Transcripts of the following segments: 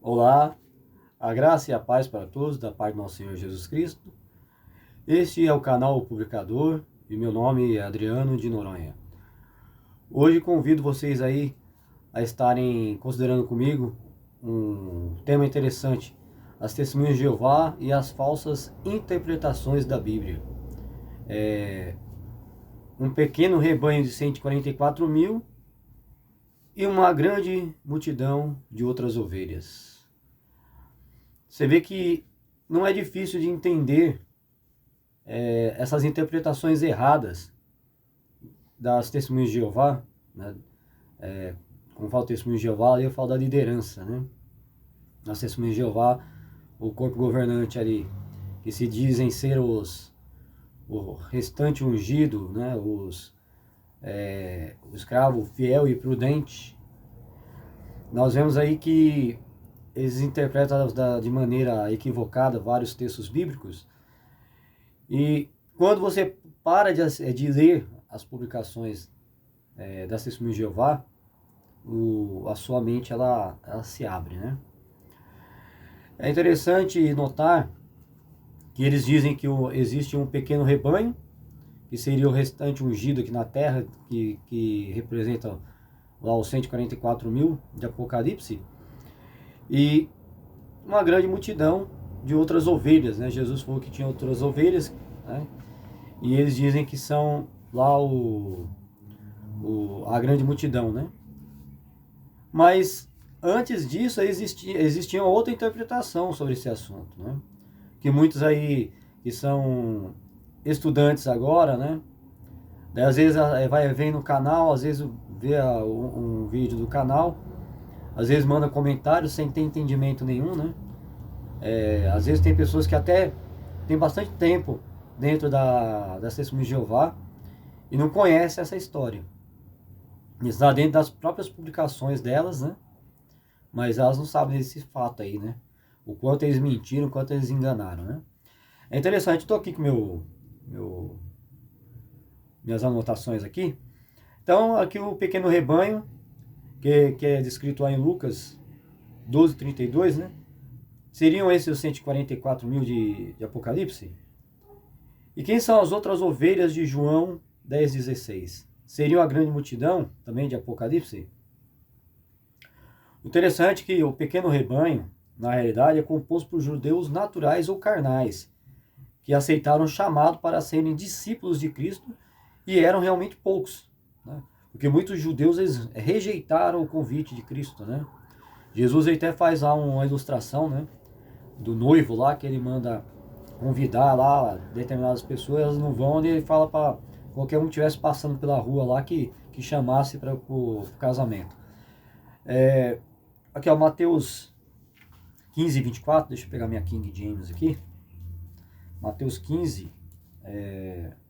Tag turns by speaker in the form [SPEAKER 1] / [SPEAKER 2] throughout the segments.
[SPEAKER 1] Olá, a graça e a paz para todos, da parte do nosso Senhor Jesus Cristo. Este é o canal O Publicador e meu nome é Adriano de Noronha. Hoje convido vocês aí a estarem considerando comigo um tema interessante: as testemunhas de Jeová e as falsas interpretações da Bíblia. Um pequeno rebanho de 144 mil e uma grande multidão de outras ovelhas. Você vê que não é difícil de entender essas interpretações erradas das testemunhas de Jeová, né? Como fala o testemunho de Jeová, eu falo da liderança, né? Nas testemunhas de Jeová, o corpo governante ali, que se dizem ser o restante ungido, né? O escravo fiel e prudente. Nós vemos aí que eles interpretam de maneira equivocada vários textos bíblicos. E quando você para de ler as publicações das testemunhas de Jeová, a sua mente ela se abre, né? É interessante notar que eles dizem que existe um pequeno rebanho, que seria o restante ungido aqui na terra, que representa lá os 144 mil de Apocalipse, e uma grande multidão de outras ovelhas, né? Jesus falou que tinha outras ovelhas, né? E eles dizem que são lá a grande multidão, né? Mas antes disso existia outra interpretação sobre esse assunto, né? Que muitos aí que são estudantes agora, né? Daí, às vezes vai ver no canal, às vezes vê um vídeo do canal, às vezes manda comentários sem ter entendimento nenhum, né? Às vezes tem pessoas que até tem bastante tempo dentro das testemunhas de Jeová e não conhece essa história. Está dentro das próprias publicações delas, né? Mas elas não sabem desse fato aí, né? O quanto eles mentiram, o quanto eles enganaram, né? É interessante, estou aqui com minhas anotações aqui. Então, aqui o pequeno rebanho, que é descrito lá em Lucas 12:32, né? Seriam esses os 144 mil de Apocalipse? E quem são as outras ovelhas de João 10:16? Seriam a grande multidão, também de Apocalipse? O interessante é que o pequeno rebanho, na realidade, é composto por judeus naturais ou carnais, que aceitaram o chamado para serem discípulos de Cristo e eram realmente poucos, né? Porque muitos judeus eles rejeitaram o convite de Cristo, né? Jesus até faz lá uma ilustração, né, do noivo lá, que ele manda convidar lá determinadas pessoas, elas não vão, e ele fala para qualquer um que estivesse passando pela rua lá que chamasse para o casamento. Aqui, ó, Mateus 15:24, deixa eu pegar minha King James aqui. Mateus 15,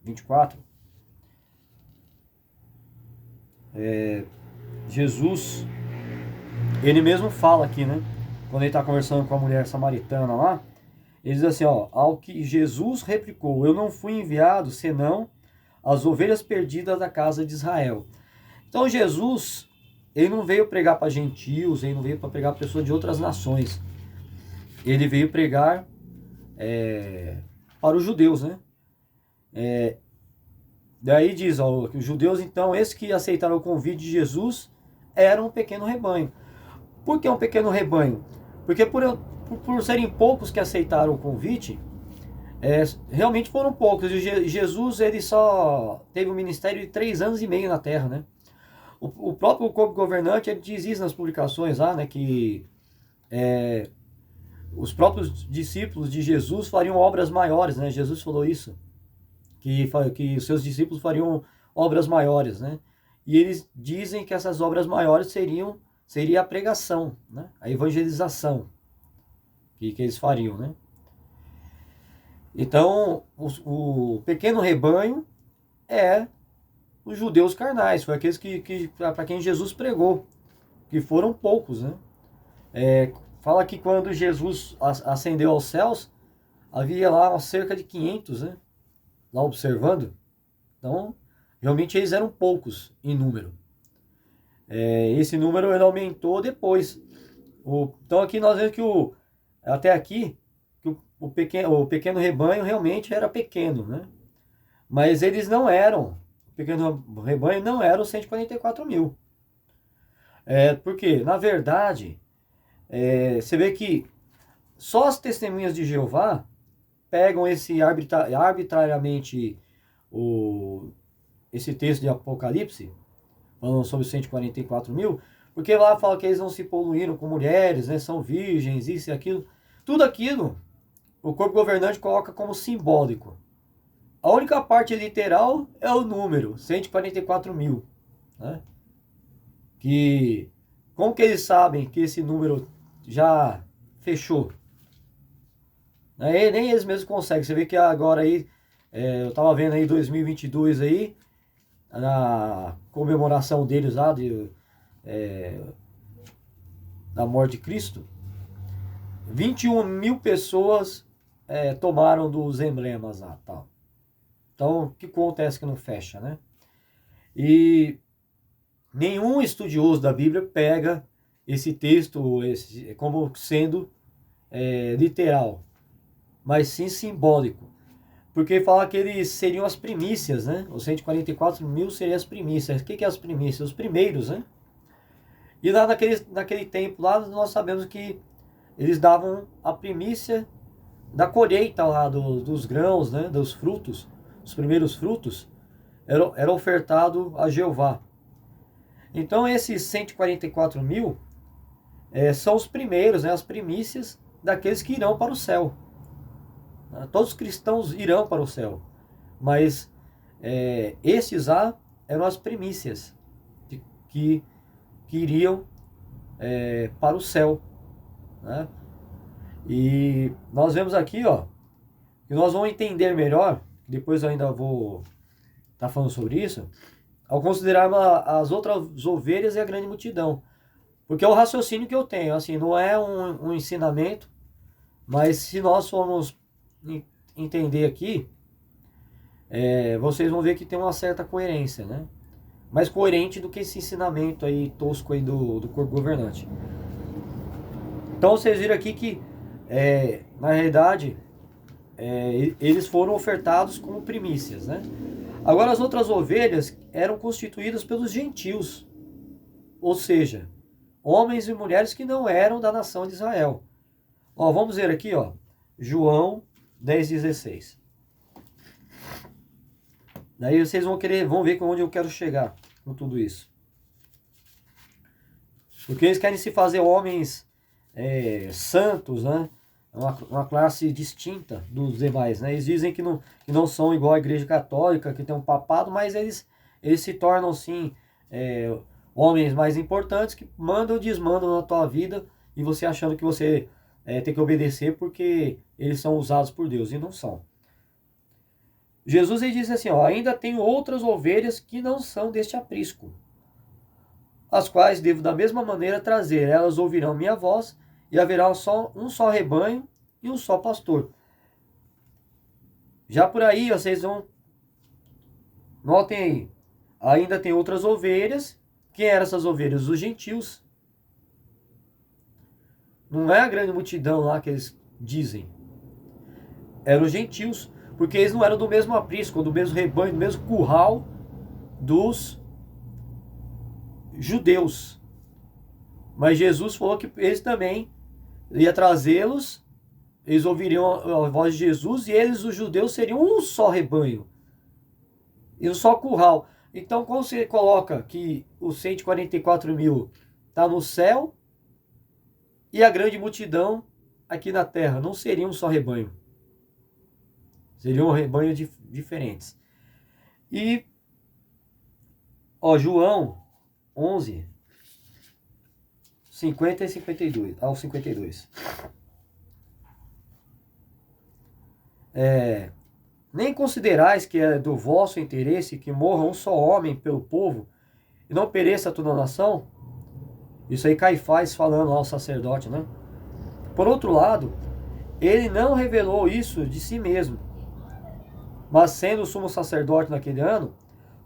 [SPEAKER 1] 24. Jesus, ele mesmo fala aqui, né? Quando ele está conversando com a mulher samaritana lá, ele diz assim, ó: ao que Jesus replicou: eu não fui enviado senão as ovelhas perdidas da casa de Israel. Então Jesus, ele não veio pregar para gentios, ele não veio para pregar para pessoas de outras nações. Ele veio pregar para os judeus, né? Daí diz, ó, que os judeus, então, esses que aceitaram o convite de Jesus, eram um pequeno rebanho. Por que um pequeno rebanho? Porque por serem poucos que aceitaram o convite, realmente foram poucos. E Jesus, ele só teve um ministério de 3 anos e meio na Terra, né? O próprio corpo governante, ele diz isso nas publicações lá, né? Que os próprios discípulos de Jesus fariam obras maiores, né? Jesus falou isso. Que os seus discípulos fariam obras maiores, né? E eles dizem que essas obras maiores seria a pregação, né? A evangelização que eles fariam, né? Então, o pequeno rebanho é os judeus carnais, foi aqueles para quem Jesus pregou, que foram poucos, né? Fala que quando Jesus ascendeu aos céus, havia lá cerca de 500, né? Lá observando. Então, realmente eles eram poucos em número. Esse número ele aumentou depois, Então aqui nós vemos que até aqui, que o pequeno rebanho realmente era pequeno, né? Mas eles não eram, o pequeno rebanho não era os 144 mil. Porque, na verdade, você vê que só as testemunhas de Jeová pegam arbitrariamente esse texto de Apocalipse, falando sobre os 144 mil, porque lá fala que eles não se poluíram com mulheres, né, são virgens, isso e aquilo. Tudo aquilo, o corpo governante coloca como simbólico. A única parte literal é o número, 144 mil. Né? Como que eles sabem que esse número já fechou? Nem eles mesmos conseguem. Você vê que agora aí, eu tava vendo aí 2022 aí, na comemoração deles lá da morte de Cristo, 21 mil pessoas tomaram dos emblemas lá, tal. Então, o que acontece que não fecha, né? E nenhum estudioso da Bíblia pega esse texto como sendo literal, mas sim simbólico. Porque fala que eles seriam as primícias, né? Os 144 mil seriam as primícias. O que é as primícias? Os primeiros, né? E lá naquele tempo, lá nós sabemos que eles davam a primícia da colheita lá dos grãos, né? Dos frutos. Os primeiros frutos era ofertado a Jeová. Então esses 144 mil são os primeiros, né? As primícias daqueles que irão para o céu. Todos os cristãos irão para o céu, mas esses eram as primícias que iriam para o céu, né? E nós vemos aqui, ó, que nós vamos entender melhor, depois eu ainda vou estar falando sobre isso, ao considerarmos as outras ovelhas e a grande multidão, porque é o raciocínio que eu tenho, assim, não é um ensinamento, mas se nós formos entender aqui, vocês vão ver que tem uma certa coerência, né? Mais coerente do que esse ensinamento aí tosco aí do corpo governante. Então vocês viram aqui que na realidade eles foram ofertados como primícias, né? Agora as outras ovelhas eram constituídas pelos gentios, ou seja, homens e mulheres que não eram da nação de Israel. Ó, vamos ver aqui, ó, João 10,16. Daí vocês vão ver onde eu quero chegar com tudo isso. Porque eles querem se fazer homens santos, né? Uma classe distinta dos demais, né? Eles dizem que não são igual à Igreja Católica, que tem um papado, mas eles se tornam, sim, homens mais importantes que mandam e desmandam na tua vida e você achando que você tem que obedecer porque eles são usados por Deus, e não são. Jesus ele disse assim, ó, ainda tenho outras ovelhas que não são deste aprisco, as quais devo da mesma maneira trazer. Elas ouvirão minha voz e haverá um só rebanho e um só pastor. Já por aí, vocês vão... Notem aí, ainda tem outras ovelhas. Quem eram essas ovelhas? Os gentios. Não é a grande multidão lá que eles dizem. Eram os gentios, porque eles não eram do mesmo aprisco, do mesmo rebanho, do mesmo curral dos judeus. Mas Jesus falou que eles também ia trazê-los, eles ouviriam a voz de Jesus e eles, os judeus, seriam um só rebanho e um só curral. Então, quando você coloca que os 144 mil está no céu e a grande multidão aqui na terra, não seria um só rebanho. Seriam rebanhos diferentes. E, ó, João 11, 50 e 52, ao 52. Nem considerais que é do vosso interesse que morra um só homem pelo povo e não pereça toda a nação? Isso aí Caifás falando ao sacerdote, né? Por outro lado, ele não revelou isso de si mesmo, mas sendo o sumo sacerdote naquele ano,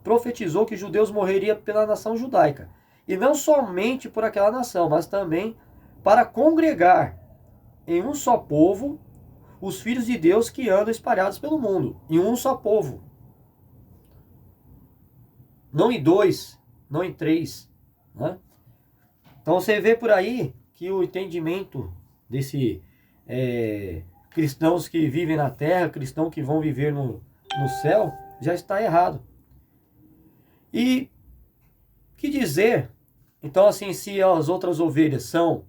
[SPEAKER 1] profetizou que os judeus morreriam pela nação judaica. E não somente por aquela nação, mas também para congregar em um só povo os filhos de Deus que andam espalhados pelo mundo, em um só povo. Não em dois, não em três, né? Então você vê por aí que o entendimento desse cristãos que vivem na terra, cristãos que vão viver no céu, já está errado. E que dizer, então assim, se as outras ovelhas são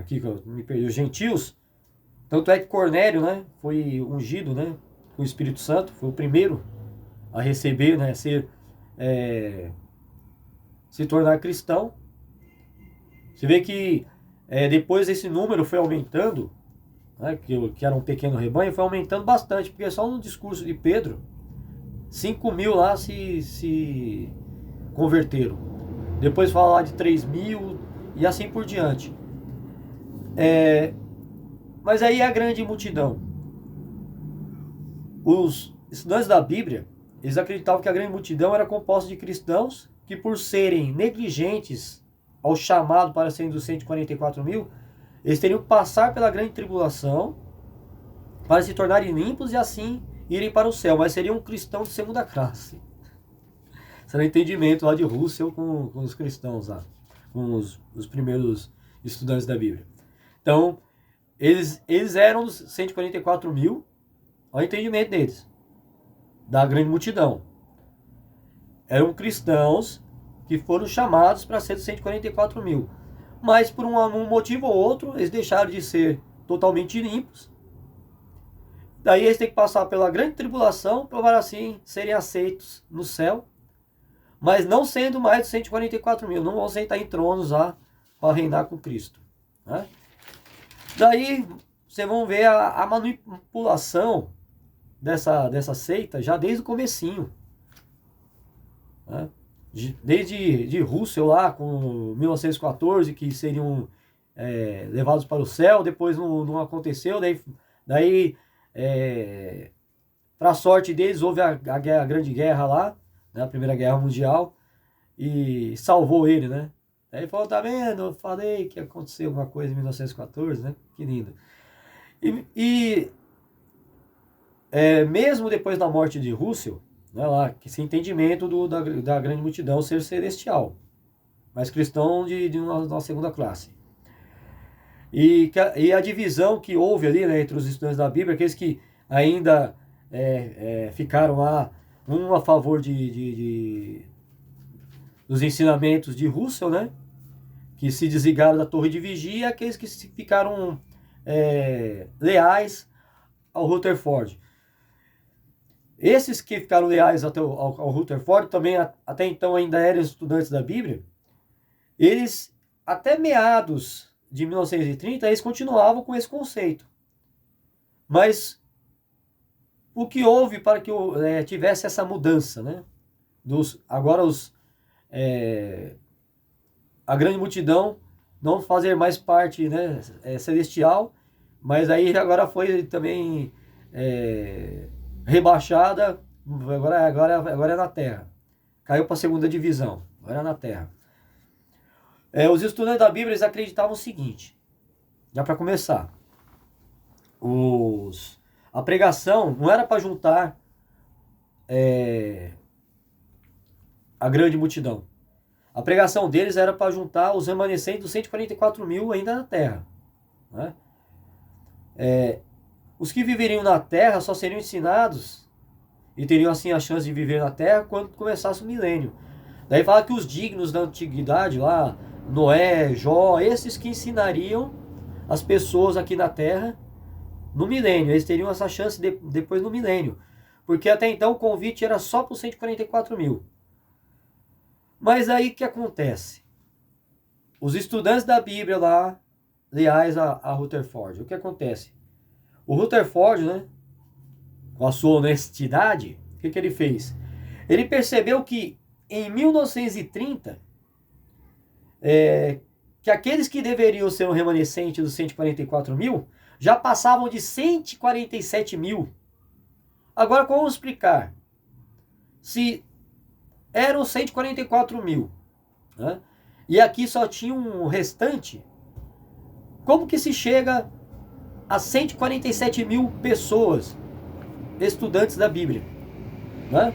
[SPEAKER 1] aqui que eu me perdi, os gentios, tanto é que Cornélio, né, foi ungido, né, com o Espírito Santo, foi o primeiro a receber, né, se tornar cristão. Você vê que depois esse número foi aumentando, né, que era um pequeno rebanho, foi aumentando bastante, porque só no discurso de Pedro, 5.000 lá se converteram. Depois fala lá de 3.000 e assim por diante. Mas aí a grande multidão. Os estudantes da Bíblia, eles acreditavam que a grande multidão era composta de cristãos que, por serem negligentes ao chamado para serem dos 144.000, eles teriam que passar pela grande tribulação para se tornarem limpos e assim irem para o céu, mas seriam um cristão de segunda classe. Esse era o entendimento lá de Russell com os cristãos lá, com os primeiros estudantes da Bíblia. Então, eles eram os 144.000, olha o entendimento deles, da grande multidão. Eram cristãos que foram chamados para ser dos 144.000. Mas por um motivo ou outro, eles deixaram de ser totalmente limpos. Daí eles têm que passar pela grande tribulação para assim serem aceitos no céu. Mas não sendo mais de 144.000, não vão sentar em tronos lá para reinar com Cristo, né? Daí vocês vão ver a manipulação dessa seita já desde o comecinho, né? Desde Russell lá com 1914, que seriam levados para o céu, depois não aconteceu, daí para a sorte deles houve a grande guerra lá, né, a Primeira Guerra Mundial, e salvou ele, né? Aí ele falou, tá vendo? Eu falei que aconteceu alguma coisa em 1914, né? Que lindo. Mesmo depois da morte de Russell, né, lá, esse entendimento da grande multidão ser celestial, mas cristão de uma segunda classe. E a divisão que houve ali, né, entre os estudantes da Bíblia, aqueles que ainda ficaram lá, um a favor dos ensinamentos de Russell, né, que se desligaram da torre de vigia, e aqueles que ficaram leais ao Rutherford. Esses que ficaram leais ao Rutherford, também até então ainda eram estudantes da Bíblia, eles, até meados de 1930, eles continuavam com esse conceito. Mas o que houve para que tivesse essa mudança, né? Agora a grande multidão não fazer mais parte, né, celestial, mas aí agora foi também rebaixada, agora é na terra. Caiu para a segunda divisão, agora é na terra. Os estudantes da Bíblia, eles acreditavam o seguinte, já para começar, a pregação não era para juntar a grande multidão. A pregação deles era para juntar os remanescentes dos 144.000 ainda na terra, né? Os que viveriam na terra só seriam ensinados e teriam assim a chance de viver na terra quando começasse o milênio. Daí fala que os dignos da antiguidade lá, Noé, Jó, esses que ensinariam as pessoas aqui na terra no milênio, eles teriam essa chance depois no milênio, porque até então o convite era só para os 144.000. Mas aí o que acontece? Os estudantes da Bíblia lá, leais a Rutherford, o que acontece? O Rutherford, né, com a sua honestidade, o que ele fez? Ele percebeu que em 1930, que aqueles que deveriam ser o remanescente dos 144.000 já passavam de 147.000. Agora, como explicar? Se eram 144 mil. Né? E aqui só tinha um restante. Como que se chega a 147 mil pessoas, estudantes da Bíblia? Né?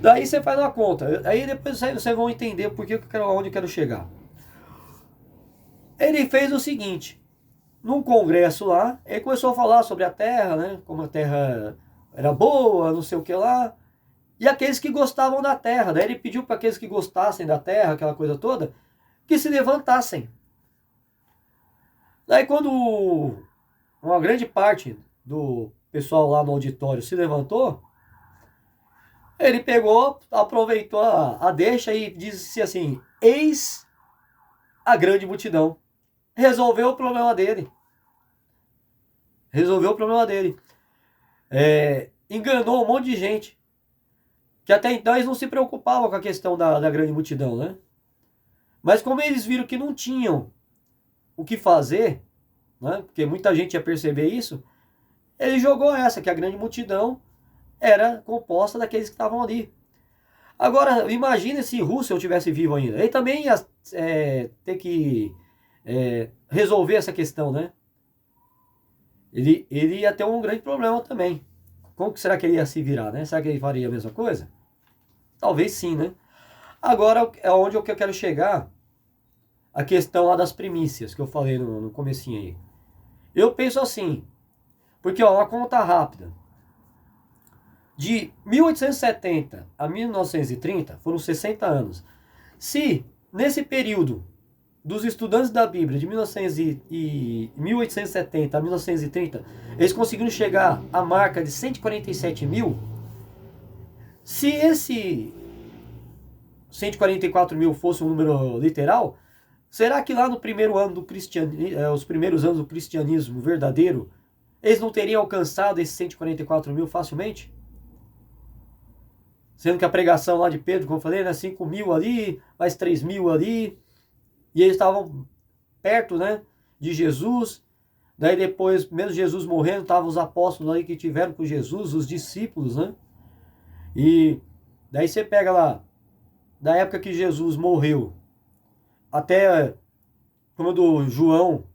[SPEAKER 1] Daí você faz uma conta. Aí depois vocês vão entender por que onde eu quero chegar. Ele fez o seguinte. Num congresso lá, ele começou a falar sobre a terra, né? Como a terra era boa, não sei o que lá. E aqueles que gostavam da terra. Daí ele pediu para aqueles que gostassem da terra, aquela coisa toda, que se levantassem. Daí quando uma grande parte do pessoal lá no auditório se levantou, ele pegou, aproveitou a deixa e disse assim: eis a grande multidão. Resolveu o problema dele. Resolveu o problema dele. Enganou um monte de gente. Que até então eles não se preocupavam com a questão da grande multidão, né? Mas como eles viram que não tinham o que fazer, né? Porque muita gente ia perceber isso, ele jogou essa, que a grande multidão era composta daqueles que estavam ali. Agora, imagine se Russell tivesse vivo ainda. Ele também ia ter que resolver essa questão, né? Ele ia ter um grande problema também. Como que será que ele ia se virar, né? Será que ele faria a mesma coisa? Talvez sim, né? Agora é onde eu quero chegar, a questão lá das primícias, que eu falei no comecinho aí. Eu penso assim, porque ó, uma conta rápida. De 1870 a 1930 foram 60 anos. Se nesse período dos estudantes da Bíblia, de 1870 a 1930, eles conseguiram chegar à marca de 147 mil, se esse 144 mil fosse um número literal, será que lá no primeiro ano do cristianismo, os primeiros anos do cristianismo verdadeiro, eles não teriam alcançado esses 144 mil facilmente? Sendo que a pregação lá de Pedro, como eu falei, né, 5 mil ali, mais 3 mil ali, e eles estavam perto, né, de Jesus. Daí depois, mesmo Jesus morrendo, estavam os apóstolos aí que tiveram com Jesus, os discípulos, né? E daí você pega lá, da época que Jesus morreu, até quando João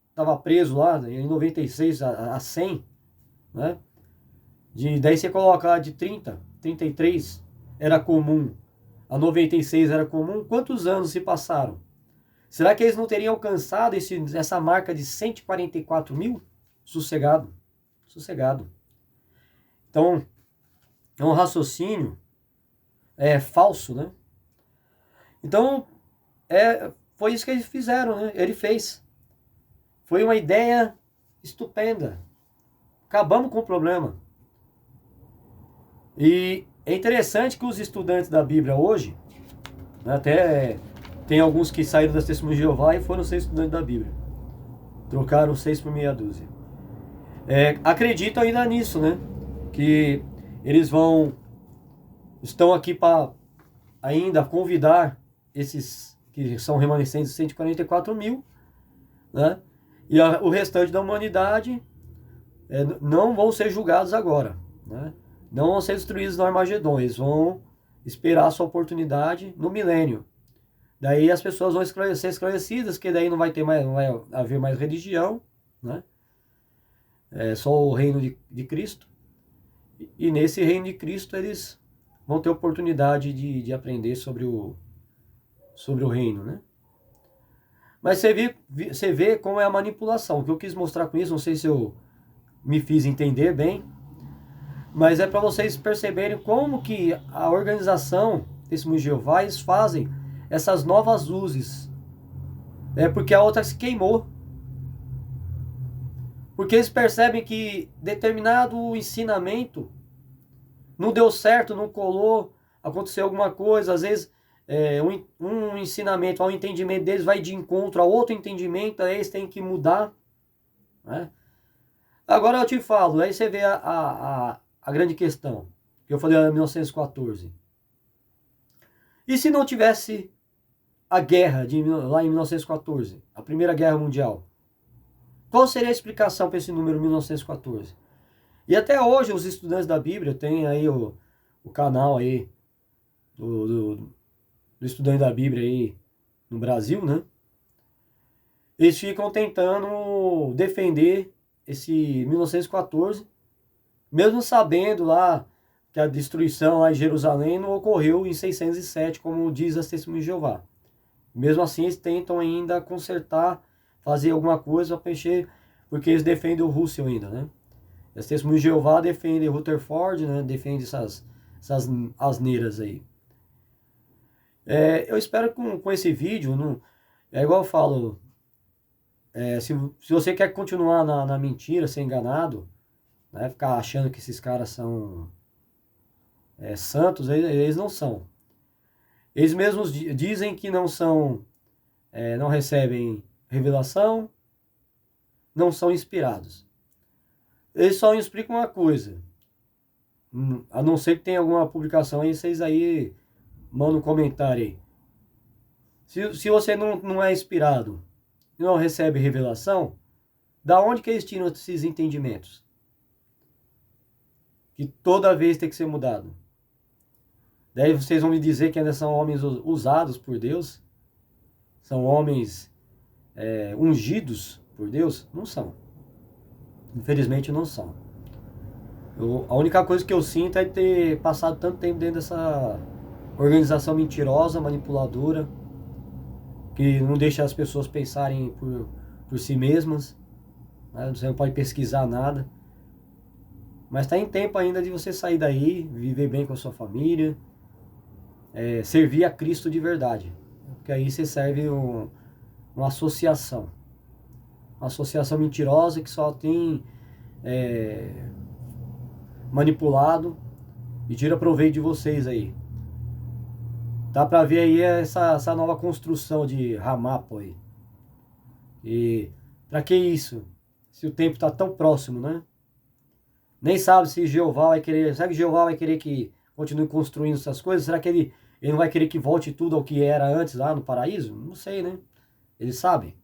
[SPEAKER 1] estava preso lá, em 96 a 100, né? Daí você coloca lá de 30, 33 era comum, a 96 era comum. Quantos anos se passaram? Será que eles não teriam alcançado essa marca de 144 mil? Sossegado. Sossegado. Então, é um raciocínio falso, né? Então, foi isso que eles fizeram, né? Ele fez. Foi uma ideia estupenda. Acabamos com o problema. E é interessante que os estudantes da Bíblia hoje, né, até tem alguns que saíram das Testemunhas de Jeová e foram ser estudantes da Bíblia. Trocaram 6 por meia dúzia. Acreditam ainda nisso, né? Que eles estão aqui para ainda convidar esses que são remanescentes de 144 mil, né? E o restante da humanidade não vão ser julgados agora, né? Não vão ser destruídos no Armagedon, eles vão esperar a sua oportunidade no milênio. Daí as pessoas vão ser esclarecidas, que daí não vai haver mais religião, né? É só o reino de Cristo. E nesse reino de Cristo eles vão ter oportunidade de aprender sobre o reino, né? Mas você vê como é a manipulação. O que eu quis mostrar com isso, não sei se eu me fiz entender bem, mas é para vocês perceberem como que a organização Testemunhas de Jeová, eles fazem essas novas luzes. Porque a outra se queimou. Porque eles percebem que determinado ensinamento não deu certo, não colou, aconteceu alguma coisa, às vezes um ensinamento, ao entendimento deles vai de encontro a outro entendimento, aí eles têm que mudar, né? Agora eu te falo, aí você vê a grande questão, que eu falei em 1914. E se não tivesse a guerra lá em 1914, a Primeira Guerra Mundial? Qual seria a explicação para esse número 1914? E até hoje os estudantes da Bíblia têm aí o canal aí do estudante da Bíblia aí no Brasil, né? Eles ficam tentando defender esse 1914, mesmo sabendo lá que a destruição lá em Jerusalém não ocorreu em 607, como diz as Testemunhas de Jeová. Mesmo assim, eles tentam ainda consertar, fazer alguma coisa para mexer, porque eles defendem o Russell ainda, né? As Testemunhas de Jeová defendem Rutherford, né? Defendem essas asneiras aí. Eu espero que com esse vídeo, não, é igual eu falo, se você quer continuar na mentira, ser enganado, né? Ficar achando que esses caras são santos, eles não são. Eles mesmos dizem que não são, não recebem revelação, não são inspirados. Eles só explicam uma coisa, a não ser que tenha alguma publicação aí, vocês aí mandam um comentário aí. Se você não é inspirado e não recebe revelação, da onde que eles tiram esses entendimentos? Que toda vez tem que ser mudado. Daí vocês vão me dizer que ainda são homens usados por Deus? São homens ungidos por Deus? Não são. Infelizmente não são. A única coisa que eu sinto é ter passado tanto tempo dentro dessa organização mentirosa, manipuladora, que não deixa as pessoas pensarem por si mesmas, né? Você não pode pesquisar nada. Mas está em tempo ainda de você sair daí, viver bem com a sua família, servir a Cristo de verdade. Porque aí você serve uma associação. Uma associação mentirosa que só tem manipulado e tira proveito de vocês aí. Dá pra ver aí essa nova construção de Ramapo aí. E pra que isso? Se o tempo tá tão próximo, né? Nem sabe se Jeová vai querer... Será que Jeová vai querer que continue construindo essas coisas? Será que ele não vai querer que volte tudo ao que era antes lá no paraíso? Não sei, né? Eles sabem.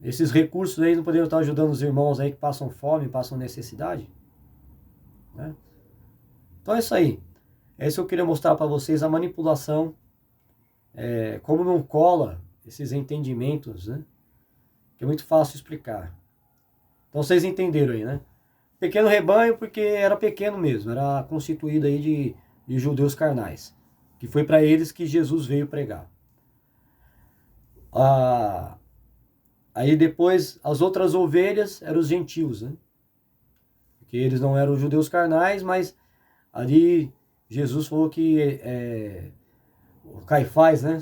[SPEAKER 1] Esses recursos aí não poderiam estar ajudando os irmãos aí que passam fome, passam necessidade? Né? Então é isso aí. É isso que eu queria mostrar para vocês, a manipulação, como não cola esses entendimentos, né? Que é muito fácil explicar. Então vocês entenderam aí, né? Pequeno rebanho porque era pequeno mesmo, era constituído aí de judeus carnais, que foi para eles que Jesus veio pregar. Aí depois as outras ovelhas eram os gentios, né? Porque eles não eram judeus carnais, mas ali Jesus falou que o Caifás, né,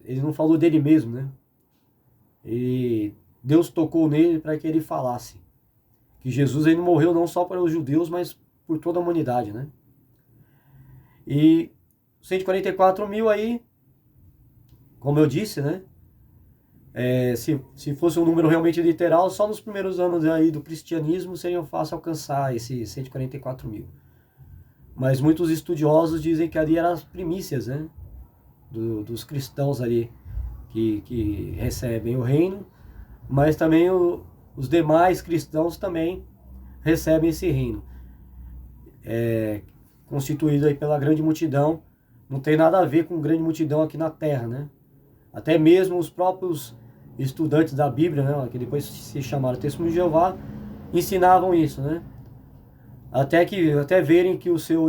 [SPEAKER 1] ele não falou dele mesmo, né? E Deus tocou nele para que ele falasse que Jesus ele morreu não só para os judeus, mas por toda a humanidade, né? E 144 mil aí, como eu disse, né? Se fosse um número realmente literal, só nos primeiros anos aí do cristianismo seria fácil alcançar esses 144 mil. Mas muitos estudiosos dizem que ali eram as primícias, né? Dos cristãos ali que recebem o reino, mas também os demais cristãos também recebem esse reino. Constituído aí pela grande multidão, não tem nada a ver com grande multidão aqui na Terra, né? Até mesmo os próprios estudantes da Bíblia, né, que depois se chamaram Testemunhos de Jeová, ensinavam isso, né? Até verem que o seu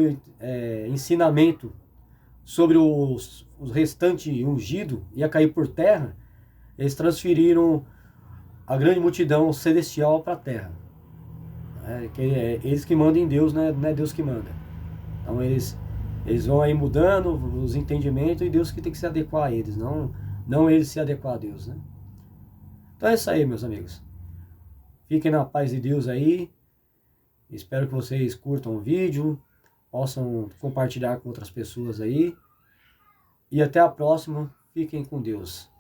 [SPEAKER 1] ensinamento sobre os restantes ungidos ia cair por terra, eles transferiram a grande multidão celestial para a terra. Eles que mandam em Deus, né? Não é Deus que manda. Então eles vão aí mudando os entendimentos e Deus que tem que se adequar a eles, não eles se adequar a Deus, né? Então é isso aí, meus amigos. Fiquem na paz de Deus aí. Espero que vocês curtam o vídeo, possam compartilhar com outras pessoas aí. E até a próxima. Fiquem com Deus.